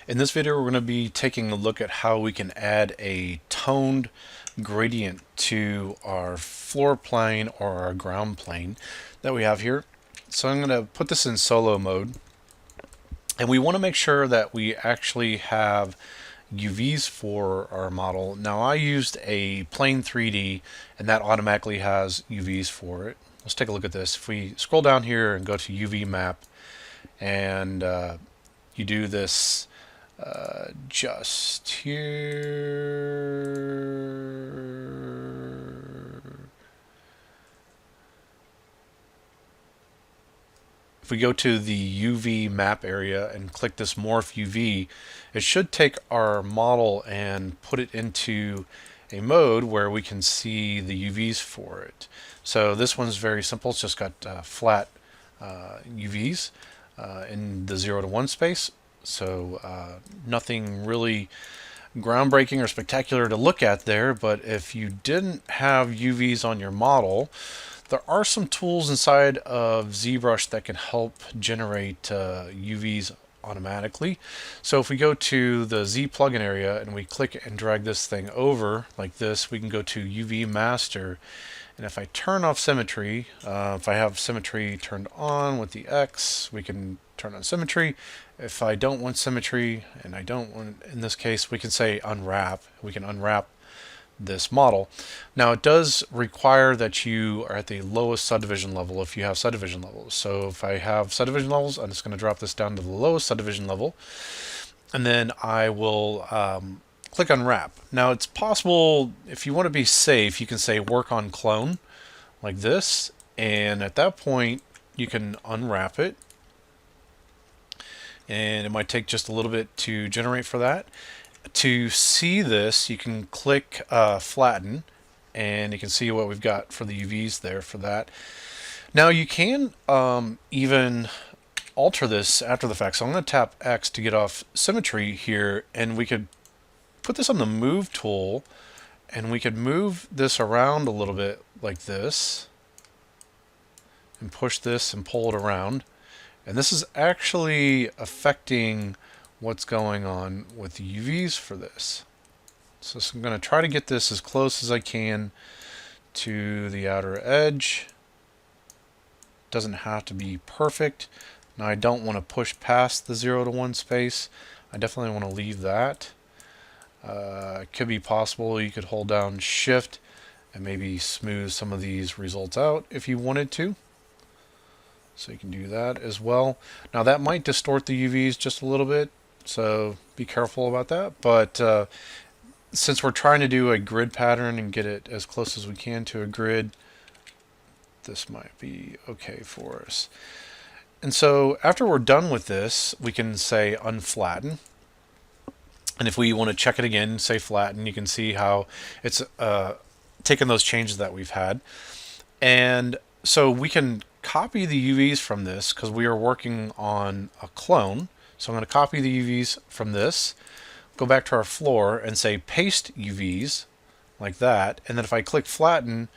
In this video, we're going to be taking a look at how we can add a toned gradient to our floor plane or our ground plane that we have here. So I'm going to put this in solo mode, and we want to make sure that we actually have UVs for our model. Now I used a plain 3D and that automatically has UVs for it. Let's take a look at this. If we scroll down here and go to UV map and you do this just here. If we go to the UV map area and click this Morph Uv, it should take our model and put it into a mode where we can see the UVs for it. So this one's very simple. It's just got flat UVs in the 0 to 1 space. So nothing really groundbreaking or spectacular to look at there, but if you didn't have UVs on your model, there are some tools inside of ZBrush that can help generate UVs automatically. So if we go to the Z plugin area and we click and drag this thing over like this, we can go to UV master. And if I turn off symmetry, if I have symmetry turned on with the X, we can turn on symmetry. If I don't want symmetry, and I don't want, in this case, we can say unwrap. We can unwrap this model. Now it does require that you are at the lowest subdivision level if you have subdivision levels. So if I have subdivision levels, I'm just going to drop this down to the lowest subdivision level, and then I will click unwrap. Now it's possible, if you want to be safe, you can say work on clone like this, and at that point you can unwrap it, and it might take just a little bit to generate for that. To see this, you can click flatten, and you can see what we've got for the UVs there for that. Now you can even alter this after the fact. So I'm going to tap X to get off symmetry here, and we could put this on the move tool, and we could move this around a little bit like this, and push this and pull it around. And this is actually affecting what's going on with the UVs for this. So I'm going to try to get this as close as I can to the outer edge. Doesn't have to be perfect. Now I don't want to push past the 0 to 1 space. I definitely want to leave that. It could be possible you could hold down Shift and maybe smooth some of these results out if you wanted to. So you can do that as well. Now that might distort the UVs just a little bit, so be careful about that. But since we're trying to do a grid pattern and get it as close as we can to a grid, this might be okay for us. And so after we're done with this, we can say unflatten. And if we want to check it again, say flatten, you can see how it's taken those changes that we've had. And so we can copy the UVs from this because we are working on a clone. So I'm going to copy the UVs from this, go back to our floor and say paste UVs like that. And then if I click flatten,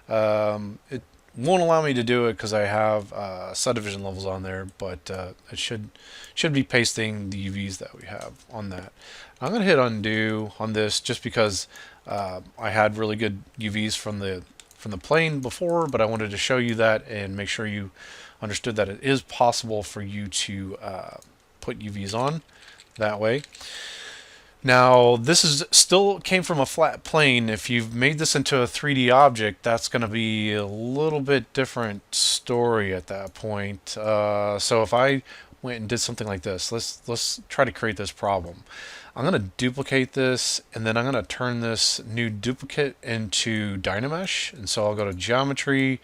it won't allow me to do it because I have subdivision levels on there, but it should be pasting the UVs that we have on that. I'm going to hit undo on this just because I had really good UVs from the plane before, but I wanted to show you that and make sure you understood that it is possible for you to put UVs on that way. Now this is still came from a flat plane. If you've made this into a 3D object, that's going to be a little bit different story at that point. So if I went and did something like this, let's try to create this problem. I'm going to duplicate this, and then I'm going to turn this new duplicate into Dynamesh. And so I'll go to Geometry,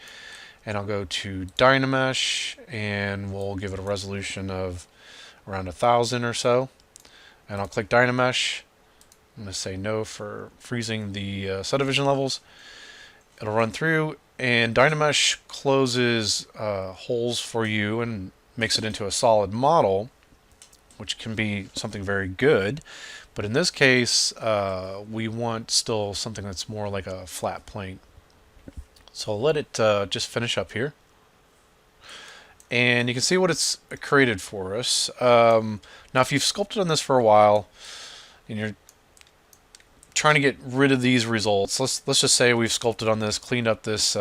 and I'll go to Dynamesh, and we'll give it a resolution of around 1000 or so. And I'll click Dynamesh. I'm going to say no for freezing the subdivision levels. It'll run through, and Dynamesh closes holes for you and makes it into a solid model, which can be something very good. But in this case, we want still something that's more like a flat plane. So I'll let it just finish up here. and you can see what it's created for us. Now if you've sculpted on this for a while and you're trying to get rid of these results, let's just say we've sculpted on this, cleaned up this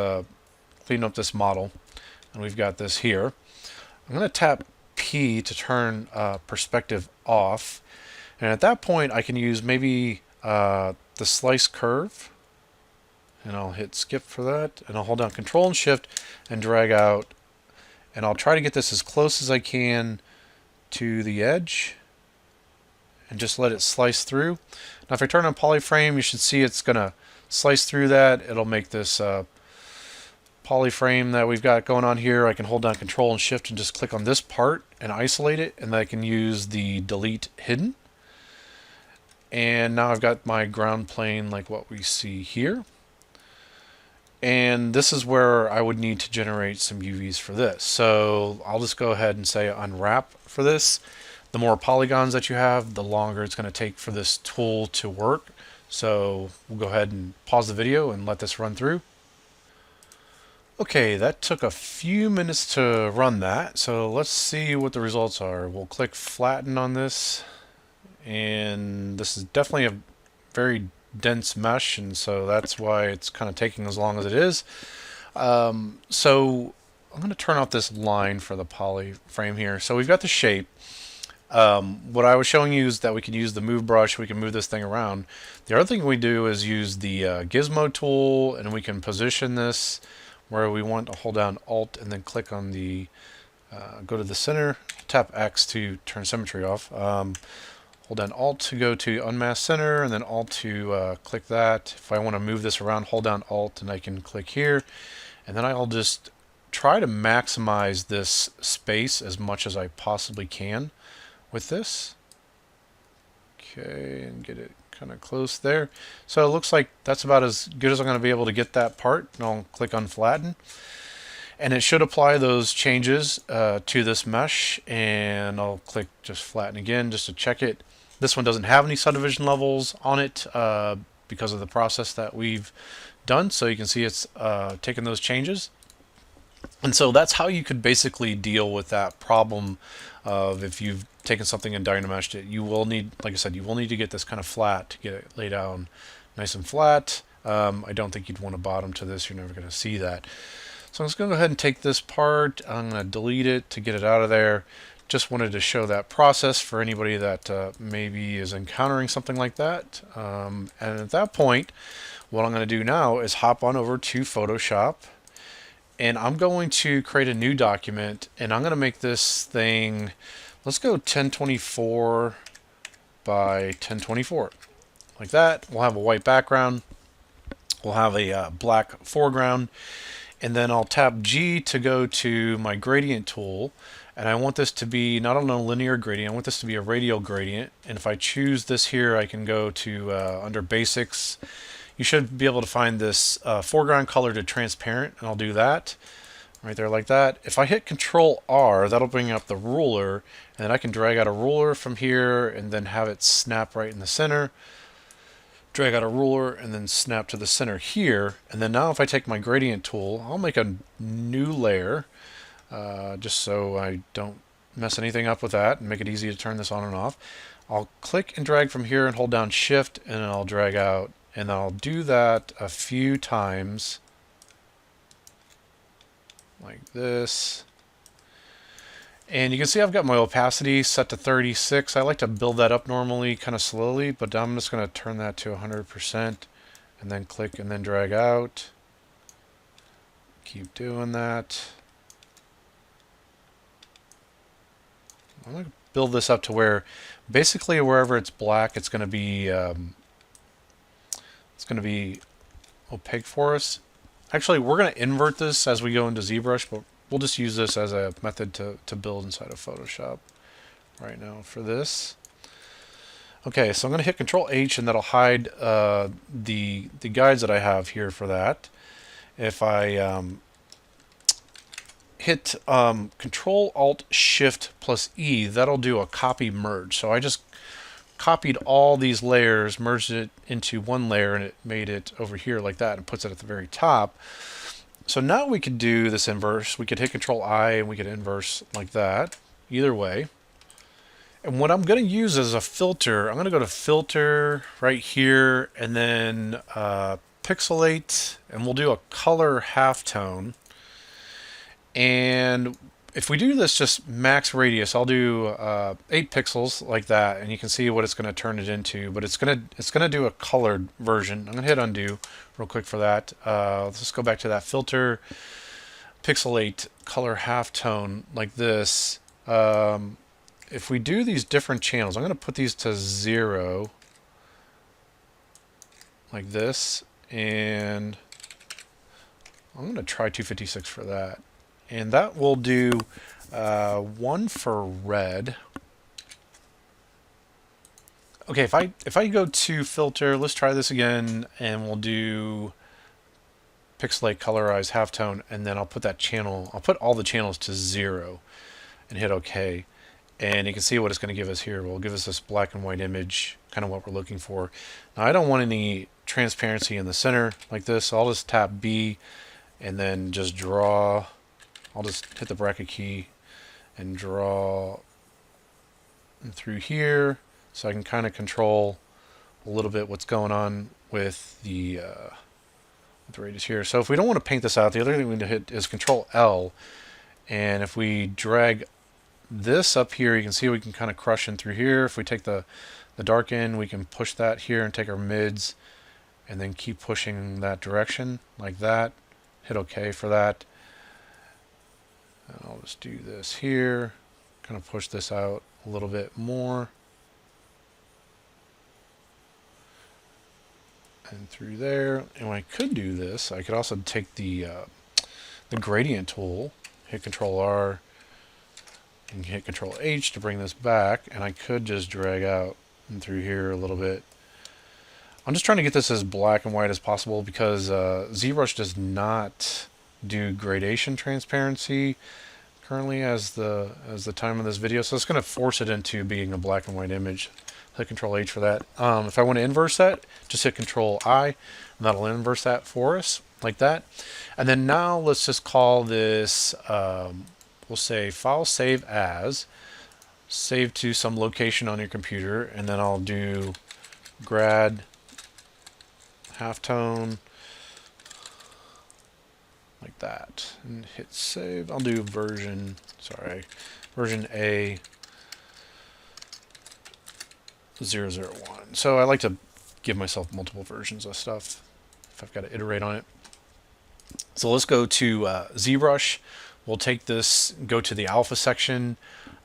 model, and we've got this here. I'm going to tap P to turn perspective off, and at that point I can use maybe the slice curve, and I'll hit skip for that, and I'll hold down Control and Shift and drag out, and I'll try to get this as close as I can to the edge and just let it slice through. Now if I turn on polyframe, you should see it's going to slice through that. It'll make this polyframe that we've got going on here. I can hold down Control and Shift and just click on this part and isolate it, and then I can use the delete hidden. And now I've got my ground plane like what we see here. And this is where I would need to generate some UVs for this. So I'll just go ahead and say unwrap for this. The more polygons that you have, the longer it's going to take for this tool to work. So we'll go ahead and pause the video and let this run through. Okay, that took a few minutes to run that. So let's see what the results are. We'll click flatten on this. And this is definitely a very dense mesh, and so that's why it's kind of taking as long as it is. So I'm going to turn off this line for the poly frame here. So we've got the shape. What I was showing you is that we can use the move brush. We can move this thing around. The other thing we do is use the Gizmo tool, and we can position this where we want to hold down Alt and then click on the go to the center, tap X to turn symmetry off. Hold down Alt to go to unmask center, and then Alt to click that. If I want to move this around, hold down Alt and I can click here, and then I'll just try to maximize this space as much as I possibly can with this. Okay, and get it kind of close there. So it looks like that's about as good as I'm going to be able to get that part. And I'll click unflatten, and it should apply those changes to this mesh, and I'll click just flatten again just to check it. This one doesn't have any subdivision levels on it because of the process that we've done, so you can see it's taken those changes. And so that's how you could basically deal with that problem of if you've taken something and dynameshed it. You will need, like I said, you will need to get this kind of flat to get it laid down nice and flat. I don't think you'd want a bottom to this. You're never going to see that. So I'm just going to go ahead and take this part. I'm going to delete it to get it out of there. Just wanted to show that process for anybody that maybe is encountering something like that. And at that point, what I'm going to do now is hop on over to Photoshop, and I'm going to create a new document, and I'm going to make this thing, let's go 1024 by 1024. Like that. We'll have a white background. We'll have a black foreground. And then I'll tap G to go to my gradient tool, and I want this to be not on a linear gradient, I want this to be a radial gradient. And if I choose this here, I can go to under basics. You should be able to find this foreground color to transparent, and I'll do that right there like that. If I hit Control R, that'll bring up the ruler, and then I can drag out a ruler from here and then have it snap right in the center. Drag out a ruler and then snap to the center here. And then now if I take my gradient tool, I'll make a new layer just so I don't mess anything up with that and make it easy to turn this on and off. I'll click and drag from here and hold down Shift, and I'll drag out, and I'll do that a few times like this. And you can see I've got my opacity set to 36. I like to build that up normally kind of slowly, but I'm just going to turn that to 100% and then click and then drag out. Keep doing that. I'm going to build this up to where basically wherever it's black, it's going to be opaque for us. Actually, we're going to invert this as we go into ZBrush, but we'll just use this as a method to build inside of Photoshop right now for this. Okay, so I'm going to hit Control H, and that'll hide the guides that I have here for that. If I hit Control Alt Shift plus E, that'll do a copy merge. So I just copied all these layers, merged it into one layer, and it made it over here like that, and puts it at the very top. So now we could do this inverse. We could hit Control I and we could inverse like that. Either way. And what I'm going to use as a filter, I'm going to go to Filter right here and then Pixelate, and we'll do a color halftone. And if we do this just max radius, I'll do 8 pixels like that, and you can see what it's going to turn it into. But it's going to do a colored version. I'm going to hit undo real quick for that. Let's just go back to that filter, Pixelate, color halftone like this. If we do these different channels, I'm going to put these to 0 like this, and I'm going to try 256 for that. And that will do 1 for red. Okay, if I go to filter, let's try this again, and we'll do Pixelate, colorize, halftone, and then I'll put that channel, I'll put all the channels to 0 and hit OK. And you can see what it's going to give us here. Will give us this black and white image, kind of what we're looking for. Now I don't want any transparency in the center like this, so I'll just tap B and then just draw. I'll just hit the bracket key and draw through here, so I can kind of control a little bit what's going on with the radius here. So if we don't want to paint this out, the other thing we need to hit is Control L, and if we drag this up here, you can see we can kind of crush in through here. If we take the dark in, we can push that here and take our mids and then keep pushing that direction like that. Hit OK for that. And I'll just do this here, kind of push this out a little bit more. And through there. And when I could do this, I could also take the gradient tool, hit Control R, and hit Control H to bring this back, and I could just drag out and through here a little bit. I'm just trying to get this as black and white as possible because ZBrush does not do gradation transparency currently as the time of this video, so it's going to force it into being a black and white image. Hit Control H for that. If I want to inverse that, just hit Control I, and that'll inverse that for us like that. And then now let's just call this. We'll say file save as, save to some location on your computer, and then I'll do grad halftone like that and hit save. I'll do version A 001. So I like to give myself multiple versions of stuff if I've got to iterate on it. So let's go to ZBrush. We'll take this, go to the alpha section.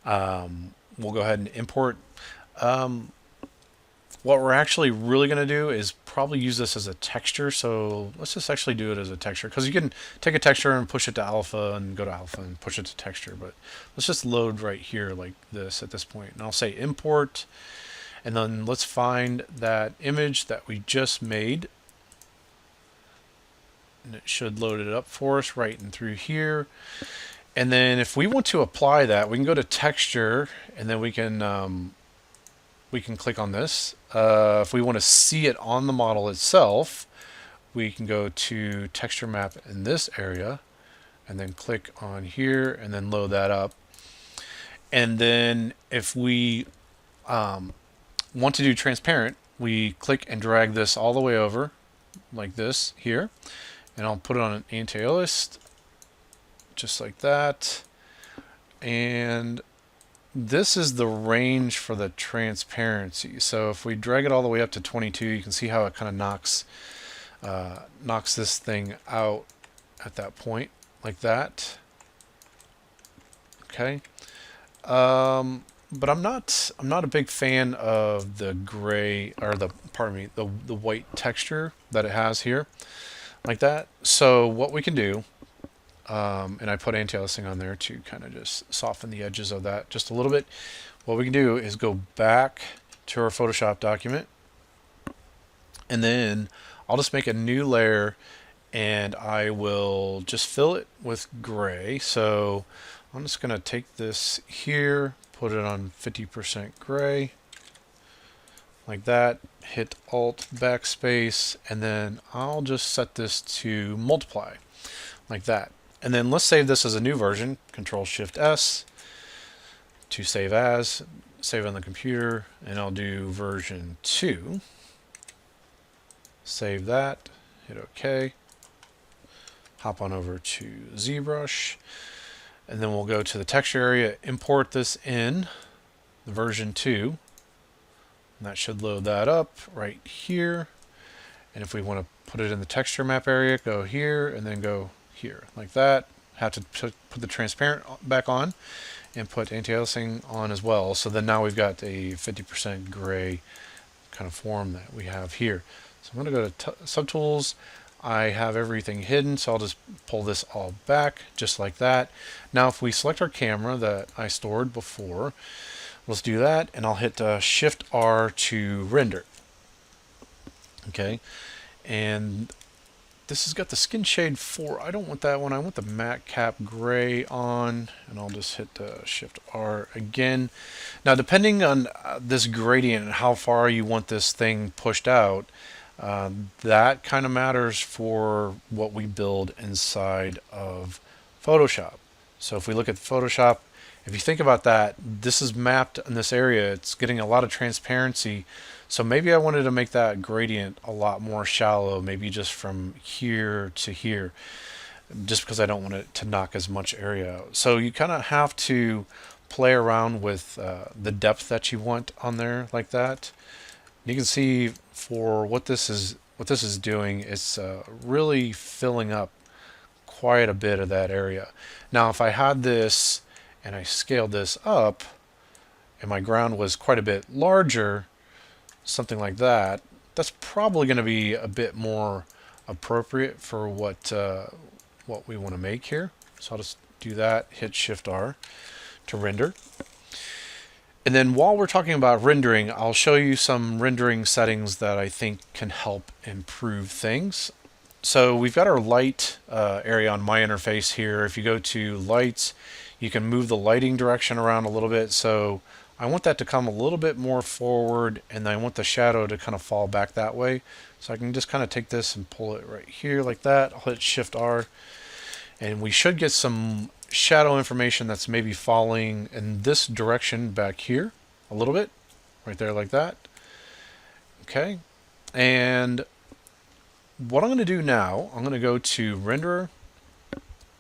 We'll go ahead and import. What we're actually really going to do is probably use this as a texture. So let's just actually do it as a texture, because you can take a texture and push it to alpha and go to alpha and push it to texture. But let's just load right here like this at this point. And I'll say import. And then let's find that image that we just made. And it should load it up for us right in through here. And then if we want to apply that, we can go to texture, and then we can click on this. If we want to see it on the model itself, we can go to texture map in this area, and then click on here, and then load that up. And then if we want to do transparent, we click and drag this all the way over like this here. And I'll put it on an anti-alias, just like that. And this is the range for the transparency. So if we drag it all the way up to 22, you can see how it kind of knocks this thing out at that point, like that. Okay. But I'm not a big fan of the gray, or the white texture that it has here, like that. So what we can do, and I put anti-aliasing on there to kind of just soften the edges of that just a little bit. What we can do is go back to our Photoshop document, and then I'll just make a new layer, and I will just fill it with gray. So I'm just going to take this here, put it on 50% gray, like that, hit Alt backspace, and then I'll just set this to multiply. like that. And then let's save this as a new version. Control Shift S to save as, save on the computer, and I'll do version 2. Save that, hit OK. Hop on over to ZBrush, and then we'll go to the texture area, import this in the version 2. And that should load that up right here. And if we want to put it in the texture map area, go here and then go here like that. Have to put the transparent back on and put anti-aliasing on as well. So then now we've got a 50% gray kind of form that we have here. So I'm going to go to Subtools. I have everything hidden, so I'll just pull this all back just like that. Now if we select our camera that I stored before, let's do that, and I'll hit Shift R to render. Okay, and this has got the skin shade 4. I don't want that one. I want the matte cap gray on, and I'll just hit Shift R again. Now, depending on this gradient and how far you want this thing pushed out, that kind of matters for what we build inside of Photoshop. So if we look at Photoshop, if you think about that, this is mapped in this area. It's getting a lot of transparency. So maybe I wanted to make that gradient a lot more shallow, maybe just from here to here, just because I don't want it to knock as much area out. So you kind of have to play around with the depth that you want on there like that. You can see for what this is doing, it's really filling up quite a bit of that area. Now if I had this and I scaled this up and my ground was quite a bit larger, something like that, that's probably going to be a bit more appropriate for what we want to make here. So I'll just do that, hit Shift R to render. And then while we're talking about rendering, I'll show you some rendering settings that I think can help improve things. So we've got our light area on my interface here. If you go to lights, you can move the lighting direction around a little bit. So I want that to come a little bit more forward, and I want the shadow to kind of fall back that way. So I can just kind of take this and pull it right here like that. I'll hit Shift R, and we should get some shadow information that's maybe falling in this direction back here a little bit, right there like that. Okay, and what I'm going to do now, I'm going to go to Renderer,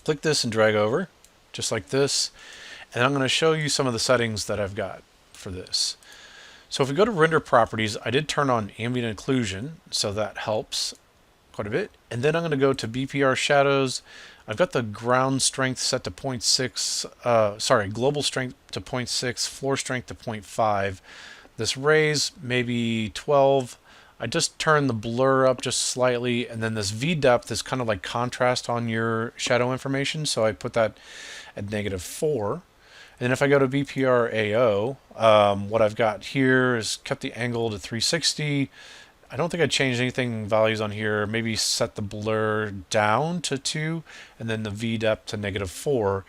click this and drag over, just like this, and I'm going to show you some of the settings that I've got for this. So if we go to Render Properties, I did turn on Ambient Occlusion, so that helps quite a bit. And then I'm going to go to Bpr Shadows. I've got the ground strength set to 0.6, global strength to 0.6, floor strength to 0.5. This raise, maybe 12. I just turn the blur up just slightly, and then this V depth is kind of like contrast on your shadow information, so I put that at -4. And then if I go to Bpr Ao, what I've got here is kept the angle to 360. I don't think I changed anything values on here. Maybe set the blur down to 2, and then the V depth to -4.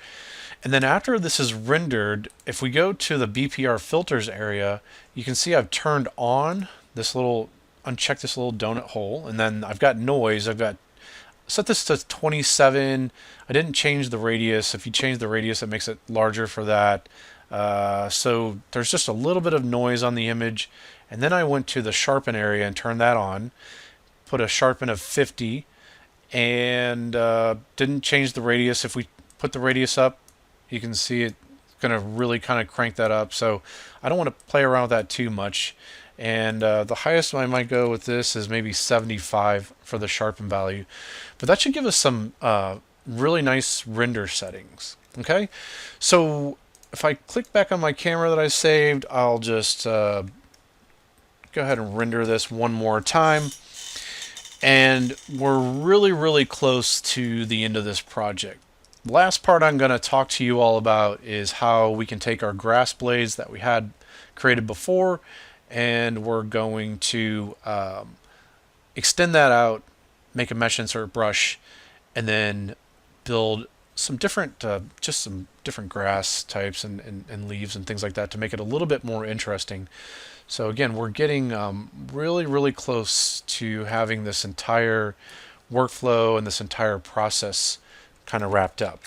And then after this is rendered, if we go to the Bpr Filters area, you can see I've turned on this little, uncheck this little donut hole, and then I've got noise. I've got set this to 27. I didn't change the radius. If you change the radius, it makes it larger for that. So there's just a little bit of noise on the image. And then I went to the sharpen area and turned that on, put a sharpen of 50, and didn't change the radius. If we put the radius up, you can see it's going to really kind of crank that up. So I don't want to play around with that too much. And the highest I might go with this is maybe 75 for the sharpen value. But that should give us some really nice render settings. Okay, so if I click back on my camera that I saved, I'll just go ahead and render this one more time. And we're really close to the end of this project. The last part I'm going to talk to you all about is how we can take our grass blades that we had created before, and we're going to extend that out, make a mesh insert brush, and then build some different just some different grass types and leaves and things like that to make it a little bit more interesting. So again, we're getting really close to having this entire workflow and this entire process kind of wrapped up.